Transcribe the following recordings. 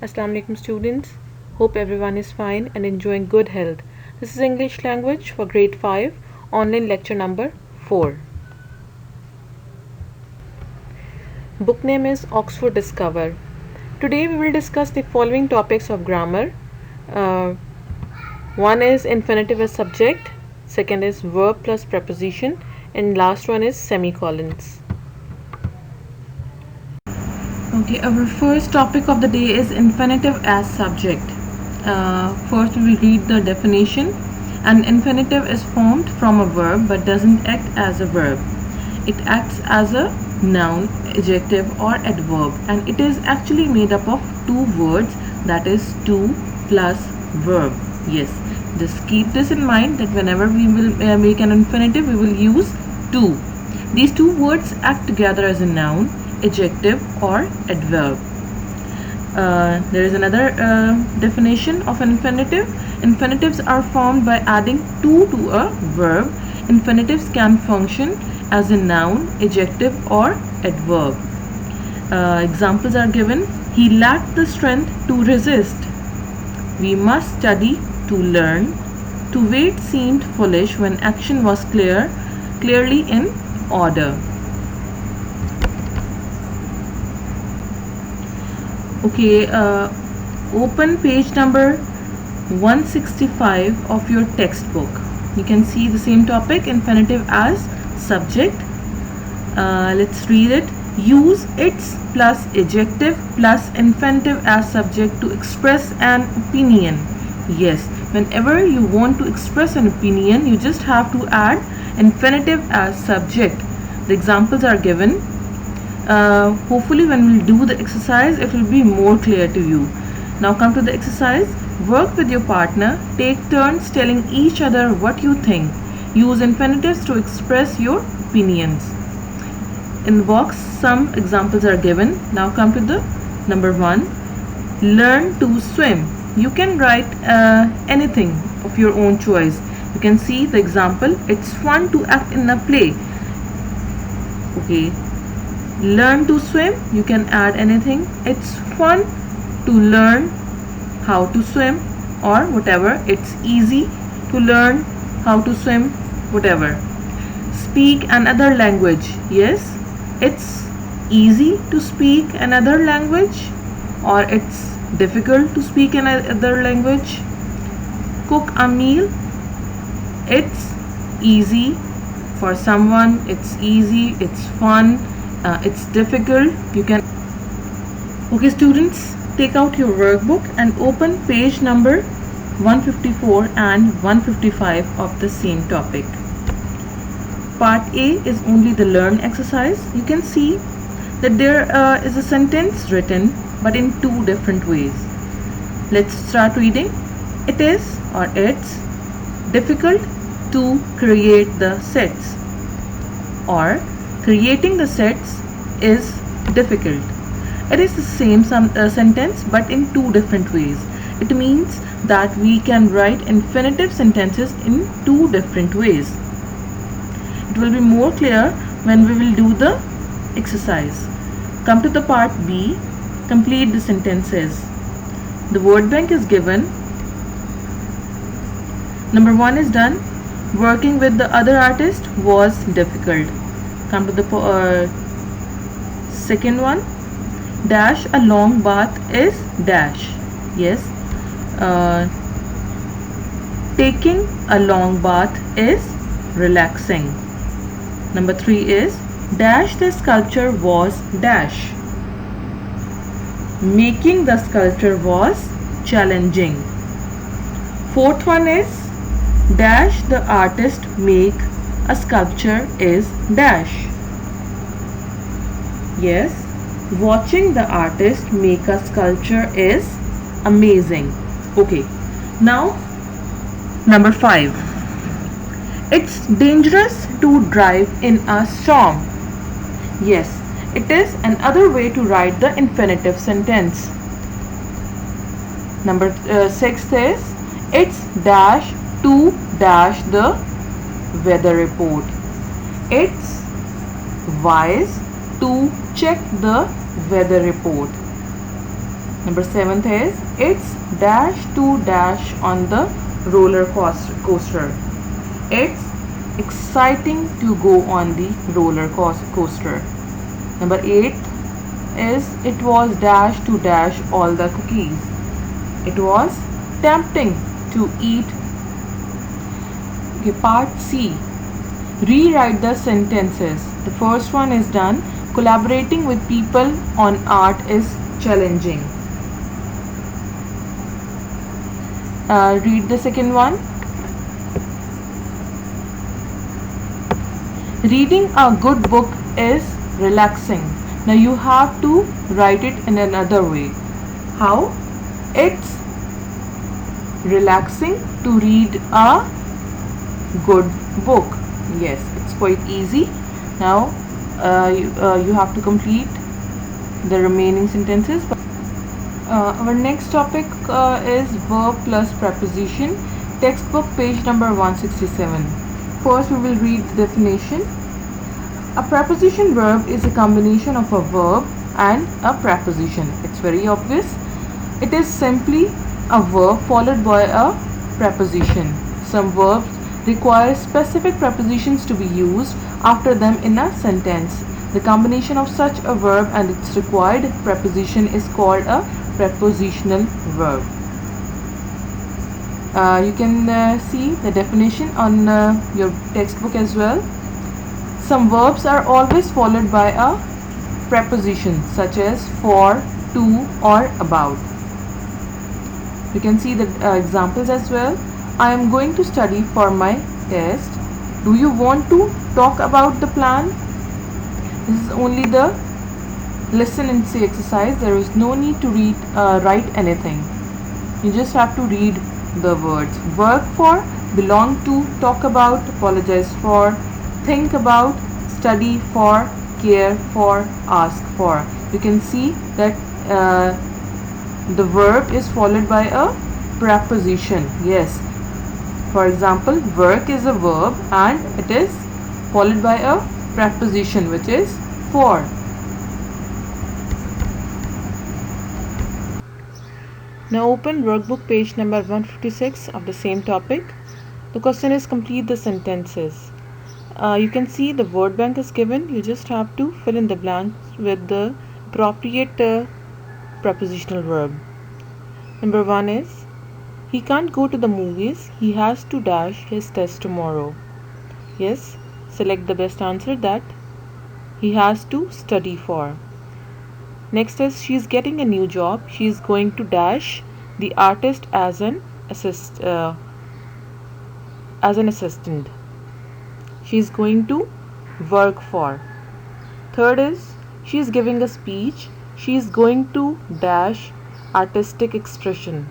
Assalamu alaikum students. Hope everyone is fine and enjoying good health. This is English language for grade 5 online lecture number 4. Book name is Oxford Discover. Today we will discuss the following topics of grammar. One is infinitive as subject, second is verb plus preposition, and last one is semicolons. Okay, our first topic of the day is infinitive as subject. First we will read the definition. An infinitive is formed from a verb but doesn't act as a verb. It acts as a noun, adjective or adverb, and it is actually made up of two words, that is to plus verb. Yes, just keep this in mind that whenever we will make an infinitive, we will use to. These two words act together as a noun, adjective or adverb. There is another definition of an infinitive. Infinitives are formed by adding to a verb. Infinitives can function as a noun, adjective or adverb. Examples are given. He lacked the strength to resist. We must study to learn. To wait seemed foolish when action was clearly in order. Okay, open page number 165 of your textbook. You can see the same topic, infinitive as subject. Let's read it. Use its plus adjective plus infinitive as subject to express an opinion. Yes, whenever you want to express an opinion, you just have to add infinitive as subject. The examples are given. Hopefully when we do the exercise, it will be more clear to you. Now come to the exercise. Work with your partner. Take turns telling each other what you think. Use infinitives to express your opinions. In the box, some examples are given. Now come to the number 1. Learn to swim. You can write anything of your own choice. You can see the example. It's fun to act in a play. Okay. Learn to swim, you can add anything. It's fun to learn how to swim or whatever. It's easy to learn how to swim, whatever. Speak another language. Yes, it's easy to speak another language or it's difficult to speak another language. Cook a meal. It's easy for someone, it's easy, it's fun. It's difficult. You can. Okay, students, take out your workbook and open page number 154 and 155 of the same topic. Part A is only the learn exercise. You can see that there is a sentence written but in two different ways. Let's start reading. It is or it's difficult to create the sets, or creating the sets is difficult. It is the same sentence but in two different ways. It means that we can write infinitive sentences in two different ways. It will be more clear when we will do the exercise. Come to the part B. Complete the sentences. The word bank is given. Number 1 is done. Working with the other artist was difficult. Come to the second one. Dash a long bath is dash. Yes. Taking a long bath is relaxing. Number 3 is dash the sculpture was dash. Making the sculpture was challenging. Fourth one is dash the artist make a sculpture is dash. Yes, watching the artist make a sculpture is amazing. Okay, now number 5. It's dangerous to drive in a storm. Yes, it is another way to write the infinitive sentence. Number 6 is it's dash to dash the weather report. It's wise to check the weather report. Number 7th is it's dash to dash on the roller coaster. It's exciting to go on the roller coaster. Number 8 is it was dash to dash all the cookies. It was tempting to eat. Okay, part C. Rewrite the sentences. The first one is done. Collaborating with people on art is challenging. Read the second one. Reading a good book is relaxing. Now you have to write it in another way. How? It's relaxing to read a good book. Yes, it's quite easy. Now you have to complete the remaining sentences. Our next topic is verb plus preposition. Textbook page number 167. First we will read the definition. A preposition verb is a combination of a verb and a preposition. It's very obvious. It is simply a verb followed by a preposition. Some verbs require specific prepositions to be used after them in a sentence. The combination of such a verb and its required preposition is called a prepositional verb. You can see the definition on your textbook as well. Some verbs are always followed by a preposition such as for, to or about. You can see the examples as well. I am going to study for my test. Do you want to talk about the plan? This is only the listen and say exercise. There is no need to write anything. You just have to read the words. Work for, belong to, talk about, apologize for, think about, study for, care for, ask for. You can see that the verb is followed by a preposition. Yes. For example, work is a verb and it is followed by a preposition which is for. Now open workbook page number 156 of the same topic. The question is complete the sentences. You can see the word bank is given. You just have to fill in the blanks with the appropriate prepositional verb. Number 1 is he can't go to the movies. He has to dash his test tomorrow. Yes, select the best answer that he has to study for. Next is she is getting a new job. She is going to dash the artist as an assistant. She is going to work for. Third is she is giving a speech. She is going to dash artistic expression.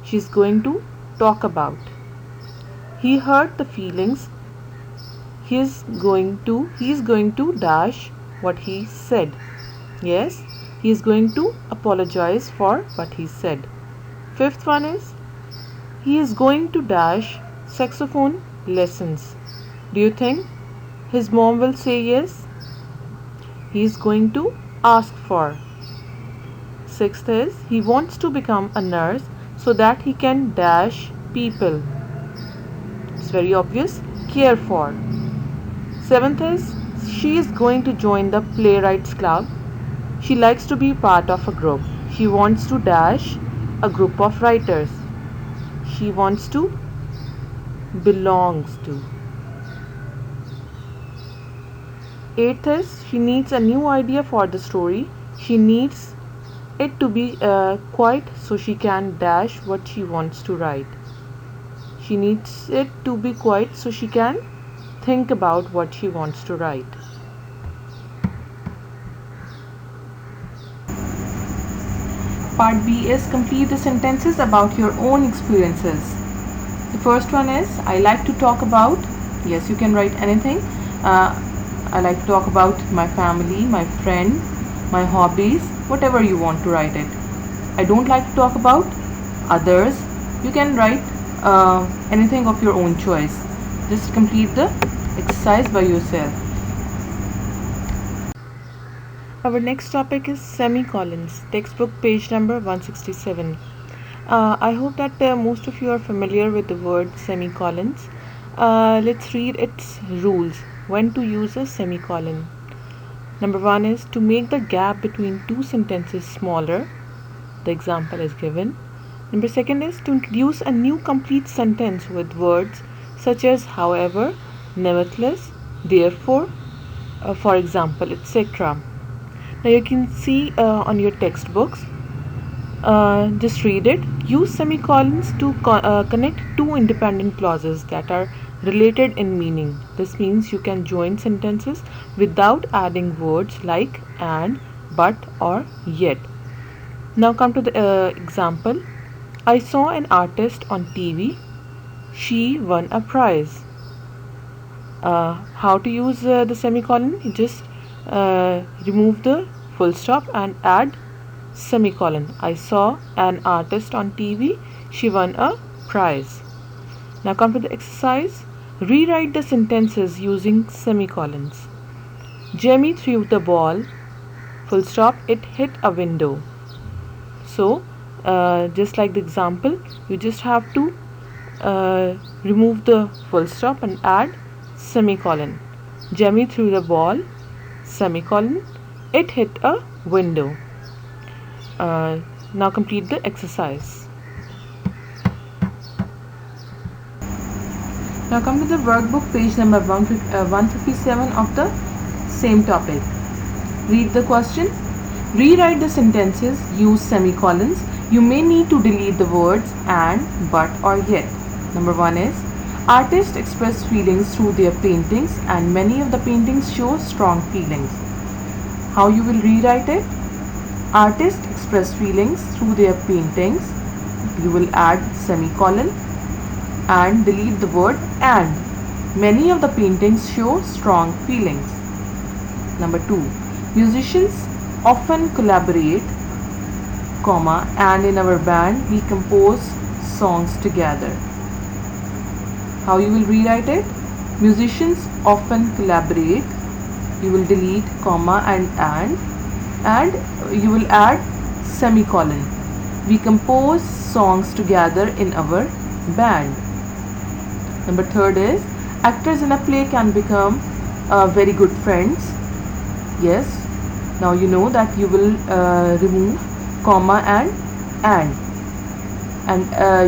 She is going to talk about. He hurt the feelings. He is going to dash what he said. Yes, he is going to apologize for what he said. Fifth one is he is going to dash saxophone lessons. Do you think his mom will say yes? He is going to ask for. Sixth is he wants to become a nurse so that he can dash people. It's very obvious. Care for. Seventh is she is going to join the playwrights club. She likes to be part of a group. She wants to dash a group of writers. She wants to belongs to. Eighth is she needs a new idea for the story. She needs it to be quiet so she can dash what she wants to write. She needs it to be quiet so she can think about what she wants to write. Part B is complete the sentences about your own experiences. The first one is I like to talk about. Yes, you can write anything. I like to talk about my family, my friend, my hobbies, whatever you want to write it. I don't like to talk about others. You can write anything of your own choice. Just complete the exercise by yourself. Our next topic is semicolons, textbook page number 167. I hope that most of you are familiar with the word semicolons. Let's read its rules. When to use a semicolon. Number one is to make the gap between two sentences smaller. The example is given. Number second is to introduce a new complete sentence with words such as however, nevertheless, therefore, for example, etc. Now you can see on your textbooks. Just read it. Use semicolons to connect two independent clauses that are related in meaning. This means you can join sentences without adding words like and, but, or yet. Now come to the example. I saw an artist on TV. She won a prize. How to use the semicolon? You just remove the full stop and add semicolon. I saw an artist on TV. She won a prize. Now come to the exercise. Rewrite the sentences using semicolons. Jamie threw the ball. Full stop. It hit a window. So just like the example, you just have to remove the full stop and add semicolon. Jamie threw the ball, semicolon, it hit a window. Now complete the exercise. Now come to the workbook page number 157 of the same topic. Read the question. Rewrite the sentences, use semicolons. You may need to delete the words and, but, or yet. Number one is, artists express feelings through their paintings and many of the paintings show strong feelings. How you will rewrite it? Artists express feelings through their paintings. You will add semicolon and delete the word and. Many of the paintings show strong feelings. Number two, musicians often collaborate, comma, and in our band we compose songs together. How you will rewrite it? Musicians often collaborate. You will delete comma and you will add semicolon. We compose songs together in our band. Number third is, actors in a play can become very good friends. Yes. Now you know that you will remove comma and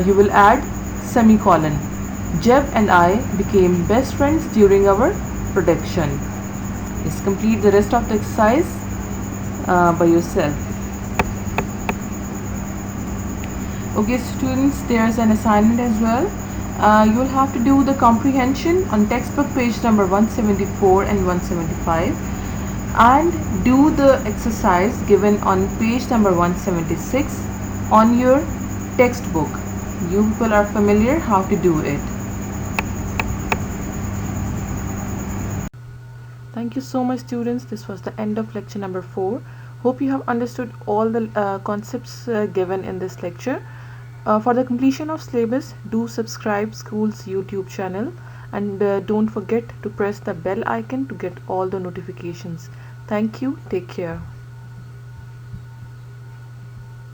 you will add semicolon. Jeb and I became best friends during our production. Just complete the rest of the exercise by yourself. Okay students, there's an assignment as well. You will have to do the comprehension on textbook page number 174 and 175 and do the exercise given on page number 176 on your textbook. You people are familiar how to do it. Thank you so much students. This was the end of lecture number 4. Hope you have understood all the concepts given in this lecture. For the completion of syllabus, do subscribe school's YouTube channel and don't forget to press the bell icon to get all the notifications. Thank you. Take care.